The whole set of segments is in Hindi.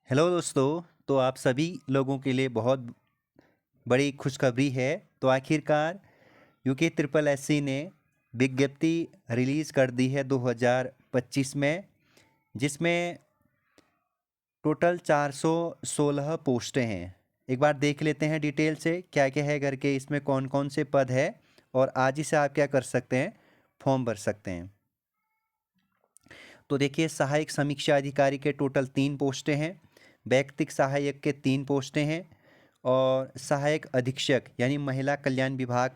हेलो दोस्तों। तो आप सभी लोगों के लिए बहुत बड़ी खुशखबरी है। तो आखिरकार यूके ट्रिपल एससी ने विज्ञप्ति रिलीज़ कर दी है 2025 में, जिसमें टोटल 416 पोस्टें हैं। एक बार देख लेते हैं डिटेल से क्या क्या है करके, इसमें कौन कौन से पद है और आज ही से आप क्या कर सकते हैं, फॉर्म भर सकते हैं। तो देखिए, सहायक समीक्षा अधिकारी के टोटल 3 पोस्टें हैं, वैयक्तिक सहायक के 3 पोस्टें हैं और सहायक अधीक्षक यानी महिला कल्याण विभाग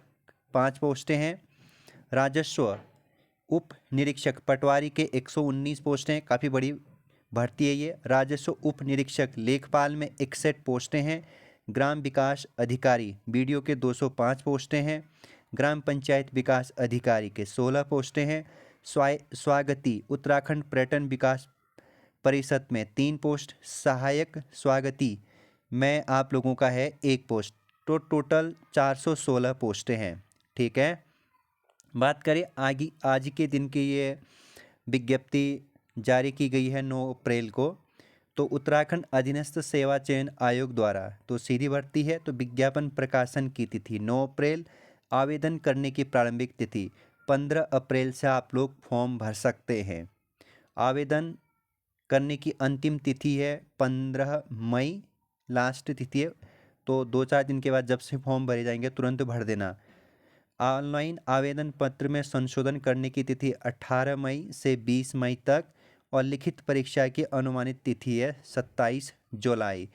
5 पोस्टें हैं। राजस्व उप निरीक्षक पटवारी के 119 पोस्टें हैं, काफ़ी बड़ी भर्ती है ये। राजस्व उप निरीक्षक लेखपाल में 61 पोस्टें हैं। ग्राम विकास अधिकारी बीडीओ के 205 पोस्टें हैं। ग्राम पंचायत विकास अधिकारी के 16 पोस्टें हैं। स्वागती उत्तराखंड पर्यटन विकास परिषद में 3 पोस्ट। सहायक स्वागती में आप लोगों का है 1 पोस्ट। तो टोटल 416 पोस्टें हैं। ठीक है, बात करें आगे आज के दिन की, ये विज्ञप्ति जारी की गई है 9 अप्रैल को। तो उत्तराखंड अधीनस्थ सेवा चयन आयोग द्वारा तो सीधी भर्ती है। तो विज्ञापन प्रकाशन की तिथि 9 अप्रैल, आवेदन करने की प्रारंभिक तिथि 15 अप्रैल से आप लोग फॉर्म भर सकते हैं। आवेदन करने की अंतिम तिथि है 15 मई, लास्ट तिथि है। तो 2-4 दिन के बाद जब से फॉर्म भरे जाएंगे तुरंत भर देना। ऑनलाइन आवेदन पत्र में संशोधन करने की तिथि 18 मई से 20 मई तक और लिखित परीक्षा की अनुमानित तिथि है 27 जुलाई।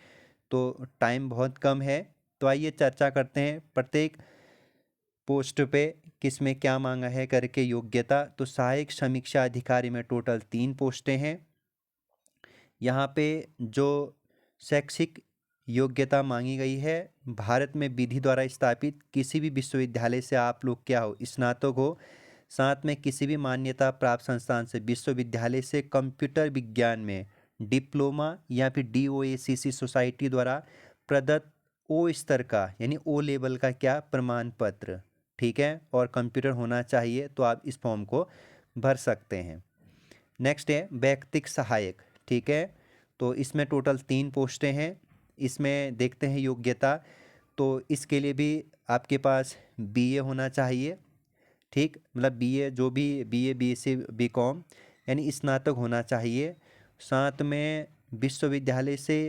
तो टाइम बहुत कम है। तो आइए चर्चा करते हैं प्रत्येक पोस्ट पे किस में क्या मांगा है करके योग्यता। तो सहायक समीक्षा अधिकारी में टोटल 3 पोस्टें हैं। यहाँ पे जो शैक्षिक योग्यता मांगी गई है, भारत में विधि द्वारा स्थापित किसी भी विश्वविद्यालय से आप लोग क्या हो, स्नातक हो। साथ में किसी भी मान्यता प्राप्त संस्थान से, विश्वविद्यालय से कंप्यूटर विज्ञान में डिप्लोमा या फिर DOACC सोसाइटी द्वारा प्रदत्त ओ स्तर का यानी ओ लेवल का क्या प्रमाण पत्र। ठीक है, और कंप्यूटर होना चाहिए। तो आप इस फॉर्म को भर सकते हैं। नेक्स्ट है वैयक्तिक सहायक। ठीक है, तो इसमें टोटल 3 पोस्टें हैं। इसमें देखते हैं योग्यता। तो इसके लिए भी आपके पास BA होना चाहिए। ठीक, मतलब BA, जो भी BA BSc BCom यानी स्नातक होना चाहिए। साथ में विश्वविद्यालय से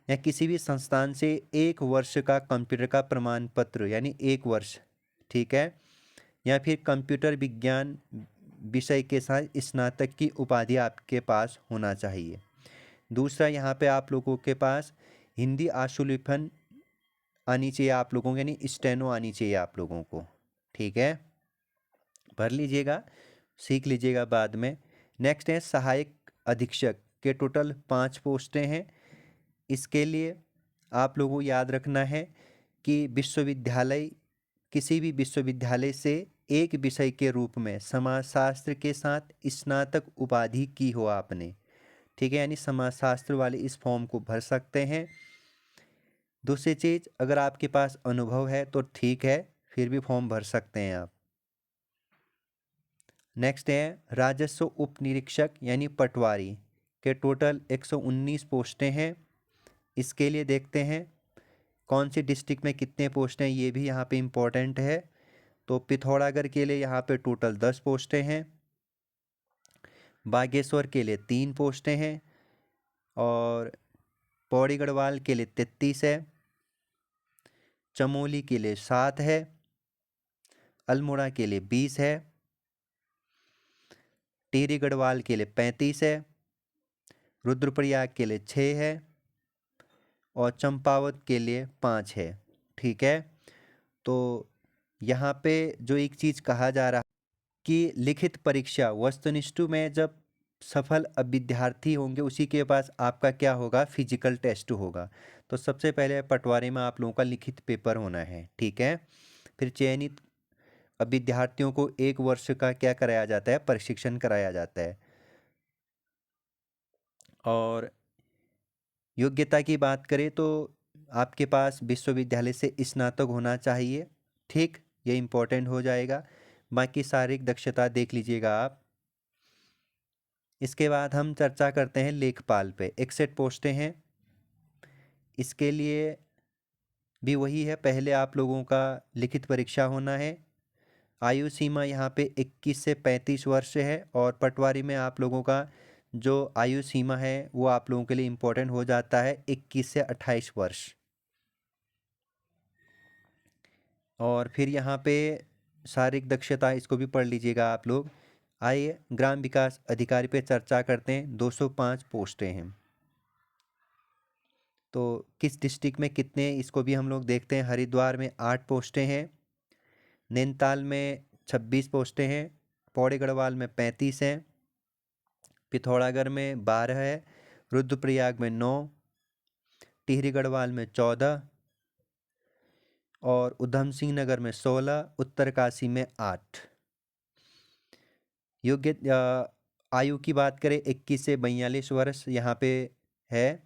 या किसी भी संस्थान से 1 वर्ष का कंप्यूटर का प्रमाण पत्र यानी 1 वर्ष। ठीक है, या फिर कंप्यूटर विज्ञान विषय के साथ स्नातक की उपाधि आपके पास होना चाहिए। दूसरा, यहाँ पे आप लोगों के पास हिंदी आशुलिपन आनी चाहिए आप लोगों को, यानी स्टेनो आनी चाहिए आप लोगों को। ठीक है, भर लीजिएगा, सीख लीजिएगा बाद में। नेक्स्ट है सहायक अधीक्षक के टोटल 5 पोस्टें हैं। इसके लिए आप लोगों को याद रखना है कि विश्वविद्यालय, किसी भी विश्वविद्यालय से एक विषय के रूप में समाजशास्त्र के साथ स्नातक उपाधि की हो आपने। ठीक है, यानी समाजशास्त्र वाले इस फॉर्म को भर सकते हैं। दूसरी चीज़, अगर आपके पास अनुभव है तो ठीक है, फिर भी फॉर्म भर सकते हैं आप। नेक्स्ट है राजस्व उप निरीक्षक यानी पटवारी के टोटल 119 पोस्टें हैं। इसके लिए देखते हैं कौन सी डिस्ट्रिक्ट में कितने पोस्ट हैं, ये भी यहाँ पे इम्पोर्टेंट है। तो पिथौरागढ़ के लिए यहाँ पे टोटल 10 पोस्टें हैं। बागेश्वर के लिए 3 पोस्टें हैं और पौड़ी गढ़वाल के लिए 33 है। चमोली के लिए 7 है। अल्मोड़ा के लिए 20 है। टिहरी गढ़वाल के लिए 35 है। रुद्रप्रयाग के लिए 6 है और चंपावत के लिए 5 है। ठीक है, तो यहाँ पे जो एक चीज़ कहा जा रहा कि लिखित परीक्षा वस्तुनिष्ठ में जब सफल विद्यार्थी होंगे उसी के पास आपका क्या होगा, फिजिकल टेस्ट होगा। तो सबसे पहले पटवारी में आप लोगों का लिखित पेपर होना है। ठीक है, फिर चयनित विद्यार्थियों को 1 वर्ष का क्या कराया जाता है, प्रशिक्षण कराया जाता है। और योग्यता की बात करें तो आपके पास विश्वविद्यालय से स्नातक होना चाहिए। ठीक, ये इम्पोर्टेंट हो जाएगा। बाकी शारीरिक दक्षता देख लीजिएगा आप। इसके बाद हम चर्चा करते हैं लेखपाल पे। 61 पोस्टें हैं। इसके लिए भी वही है, पहले आप लोगों का लिखित परीक्षा होना है। आयु सीमा यहाँ पे 21 से 35 वर्ष है, और पटवारी में आप लोगों का जो आयु सीमा है वो आप लोगों के लिए इम्पोर्टेंट हो जाता है, 21 से 28 वर्ष। और फिर यहाँ पे शारीरिक दक्षता, इसको भी पढ़ लीजिएगा आप लोग। आइए ग्राम विकास अधिकारी पे चर्चा करते हैं। 205 पोस्टें हैं। तो किस डिस्ट्रिक्ट में कितने, इसको भी हम लोग देखते हैं। हरिद्वार में 8 पोस्टें हैं, नैनीताल में 26 पोस्टें हैं, पौड़ी गढ़वाल में 35 हैं, पिथौरागढ़ में 12 है, रुद्रप्रयाग में 9, टिहरी गढ़वाल में 14 और उधम सिंह नगर में 16, उत्तरकाशी में 8। योग्य आयु की बात करें 21 से 42 वर्ष यहाँ पे है,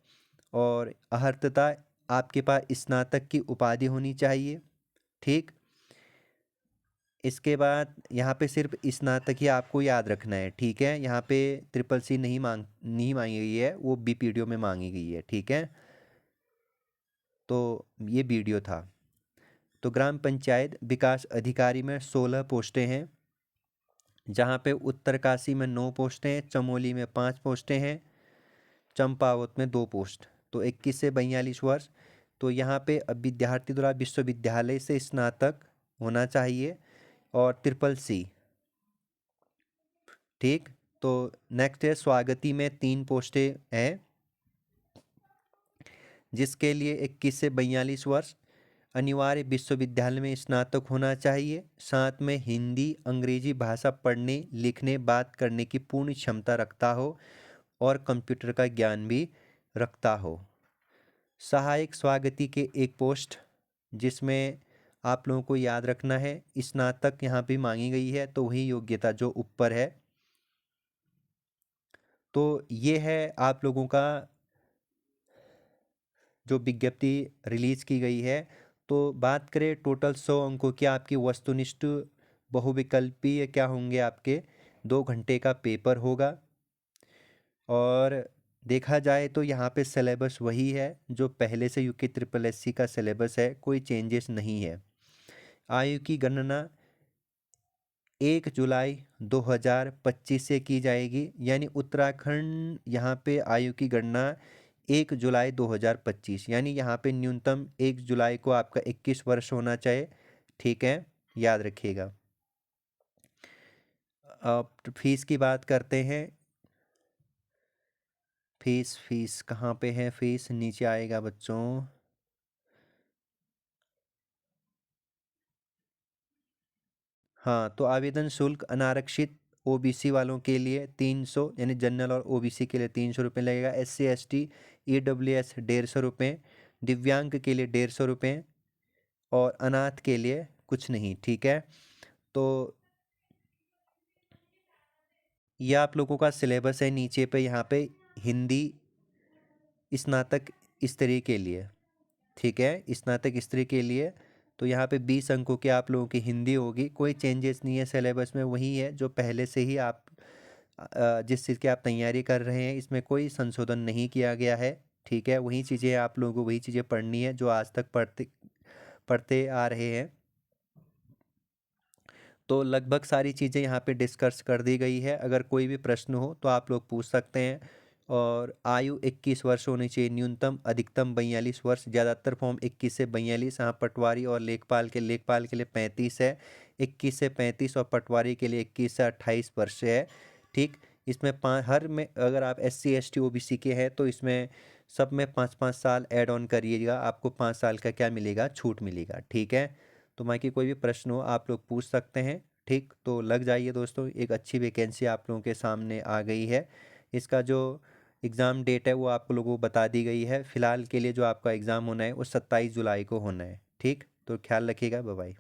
और अहर्तता आपके पास स्नातक की उपाधि होनी चाहिए। ठीक, इसके बाद यहाँ पे सिर्फ स्नातक ही आपको याद रखना है। ठीक है, यहाँ पे CCC नहीं मांगी गई है, वो BPDO में मांगी गई है। ठीक है, तो ये वीडियो था। तो ग्राम पंचायत विकास अधिकारी में 16 पोस्टें हैं, जहाँ पे उत्तरकाशी में 9 पोस्टें हैं, चमोली में 5 पोस्टें हैं, चंपावत में 2 पोस्ट। तो 21 से 42 वर्ष। तो यहाँ पे अब विद्यार्थी द्वारा विश्वविद्यालय से स्नातक होना चाहिए, और CCC। ठीक, तो नेक्स्ट है स्वागती में 3 पोस्टें हैं, जिसके लिए 21 से 42 वर्ष, अनिवार्य विश्वविद्यालय में स्नातक होना चाहिए, साथ में हिंदी अंग्रेजी भाषा पढ़ने लिखने बात करने की पूर्ण क्षमता रखता हो, और कंप्यूटर का ज्ञान भी रखता हो। सहायक स्वागती के 1 पोस्ट, जिसमें आप लोगों को याद रखना है स्नातक यहाँ पे मांगी गई है, तो वही योग्यता जो ऊपर है। तो ये है आप लोगों का जो विज्ञप्ति रिलीज की गई है। तो बात करें टोटल 100 अंकों की आपकी वस्तुनिष्ठ बहुविकल्पीय क्या होंगे, आपके 2 घंटे का पेपर होगा। और देखा जाए तो यहाँ पे सिलेबस वही है जो पहले से यूके SSC का सिलेबस है, कोई चेंजेस नहीं है। आयु की गणना 1 जुलाई 2025 से की जाएगी, यानी उत्तराखंड यहाँ पे आयु की गणना 1 जुलाई 2025, यानी यहाँ पे न्यूनतम 1 जुलाई को आपका 21 वर्ष होना चाहिए। ठीक है, याद रखिएगा। अब फीस की बात करते हैं। फीस कहाँ पे है? फीस नीचे आएगा बच्चों। हाँ, तो आवेदन शुल्क अनारक्षित OBC वालों के लिए 300, यानी जनरल और OBC के लिए 300 रुपये लगेगा। SC ST EWS 150 रुपये, दिव्यांग के लिए 150 रुपये, और अनाथ के लिए कुछ नहीं। ठीक है, तो ये आप लोगों का सिलेबस है नीचे पे, यहाँ पे हिंदी स्नातक स्तरीय के लिए। ठीक है, स्नातक स्तरीय के लिए तो यहाँ पे 20 अंकों की आप लोगों की हिंदी होगी। कोई चेंजेस नहीं है सिलेबस में, वही है जो पहले से ही आप जिस चीज़ की आप तैयारी कर रहे हैं, इसमें कोई संशोधन नहीं किया गया है। ठीक है, वही चीज़ें आप लोगों को वही चीज़ें पढ़नी है जो आज तक पढ़ते आ रहे हैं। तो लगभग सारी चीज़ें यहाँ पे डिस्कस कर दी गई है। अगर कोई भी प्रश्न हो तो आप लोग पूछ सकते हैं। और आयु 21 वर्ष होनी चाहिए न्यूनतम, अधिकतम 42 वर्ष। ज़्यादातर फॉर्म 21 से 42, हाँ पटवारी और लेखपाल के लिए 35 है, 21 से 35, और पटवारी के लिए 21 से 28 वर्ष है। ठीक, इसमें हर में अगर आप SC ST OBC के हैं तो इसमें सब में 5-5 साल ऐड ऑन करिएगा, आपको 5 साल का क्या मिलेगा, छूट मिलेगा। ठीक है, तो बाकी कोई भी प्रश्न हो आप लोग पूछ सकते हैं। ठीक, तो लग जाइए दोस्तों, एक अच्छी वैकेंसी आप लोगों के सामने आ गई है। इसका जो एग्ज़ाम डेट है वो आप लोगों को बता दी गई है। फ़िलहाल के लिए जो आपका एग्ज़ाम होना है वो 27 जुलाई को होना है। ठीक, तो ख्याल रखिएगा, बाय बाय।